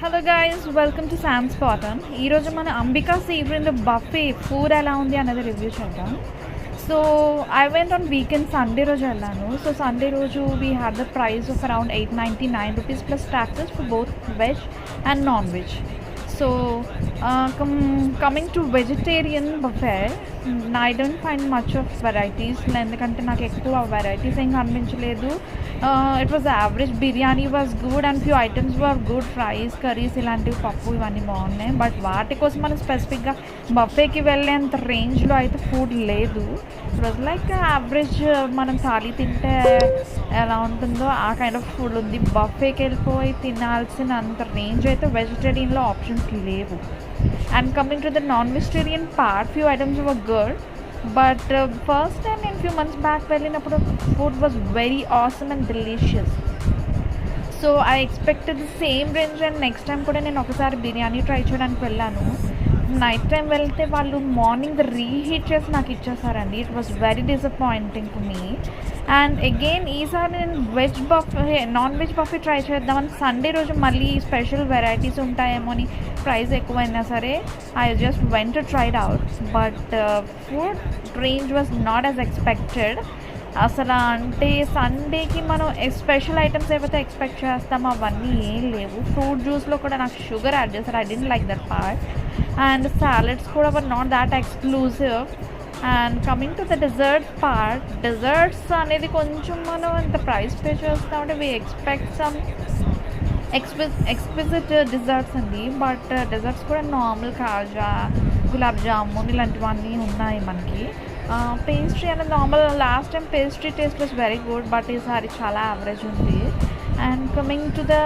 Hello guys, welcome to Sam Spotan. ఈరోజు మన Ambika seven buffet food ఎలా ఉంది అనేది రివ్యూ చేద్దాం. So I went on weekend Sunday రోజు వెళ్ళాను. సో సండే రోజు we had the price of around 899 rupees plus taxes for both veg and non veg. So coming to vegetarian buffet, I don't find much of varieties, ఎందుకంటే నాకు ఎక్కువ varieties ఏం కనిపించలేదు. It was average. Biryani was good and few items were good. Fries, curries ఇలాంటివి, పప్పు ఇవన్నీ బాగున్నాయి. But వాటి కోసం మనం స్పెసిఫిక్గా బఫేకి వెళ్ళేంత రేంజ్లో అయితే ఫుడ్ లేదు. It was like average. మనం థాలీ తింటే ఎలా ఉంటుందో ఆ కైండ్ ఆఫ్ ఫుడ్ ఉంది. బఫేకి వెళ్ళిపోయి తినాల్సినంత రేంజ్ అయితే వెజిటేరియన్లో ఆప్షన్స్ లేవు. And coming to the non vegetarian part, few items were good. But first time నేను ఫ్యూ మంత్స్ బ్యాక్ వెళ్ళినప్పుడు food was very awesome and delicious. So I expected the same range. And next time కూడా నేను ఒకసారి biryani try చేయడానికి వెళ్ళాను. Night time వెళ్తే వాళ్ళు morning reheat చేసి నాకు ఇచ్చేసారండి. It was very disappointing to me. And again ఈసారి నేను veg buffet, non veg buffet try చేద్దామని సండే రోజు మళ్ళీ స్పెషల్ వెరైటీస్ ఉంటాయేమో అని, ప్రైస్ ఎక్కువైనా సరే I just went to tried out. But food range was not as expected. అసలు అంటే సండేకి మనం స్పెషల్ ఐటమ్స్ ఏవైతే ఎక్స్పెక్ట్ చేస్తామో అవన్నీ ఏం లేవు. ఫ్రూట్ జ్యూస్లో కూడా నాకు షుగర్ యాడ్ చేస్తారు. I don't like that part. And salads కూడా were not that exclusive. And coming to the dessert part, desserts అనేది కొంచెం మనం ఇంత ప్రైస్ పే చేస్తామంటే we expect some exquisite desserts అండి. బట్ డెజర్ట్స్ కూడా నార్మల్ కాజా, గులాబ్ జామున్ ఇలాంటివన్నీ ఉన్నాయి మనకి. పేస్ట్రీ అనేది normal. Last time pastry taste was very good, but ఈసారి చాలా యావరేజ్ ఉంది. And coming to the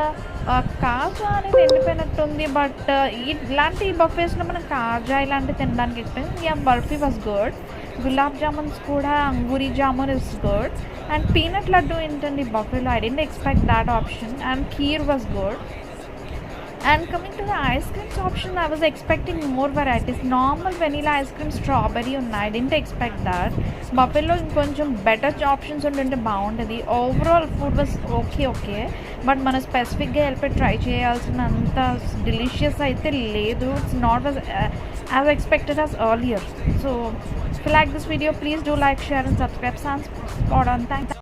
kaja అనేది ఎండిపోయినట్టు ఉంది. బట్ ఇలాంటి బఫేస్లో మనం కాజా ఇలాంటివి తినడానికి expect. Yeah, barfi was good. Gulab jamuns కూడా, angoori jamun is good. And peanut laddu ఏంటండి బఫేలో, I didn't expect that option. And kheer was good. And coming to the ice creams option, I was expecting more varieties. Normal vanilla ice cream, strawberry ఉన్నాయి. I didn't expect that. బఫేలో ఇంకొంచెం better options ఉంటుంటే బాగుంటుంది. Overall food was okay. But మనం స్పెసిఫిక్గా వెళ్ళిపోయి try చేయాల్సినంత delicious అయితే లేదు. It's not was as expected as earlier. So if you like this video, please do like, share and subscribe. Sans Spot on. Thanks.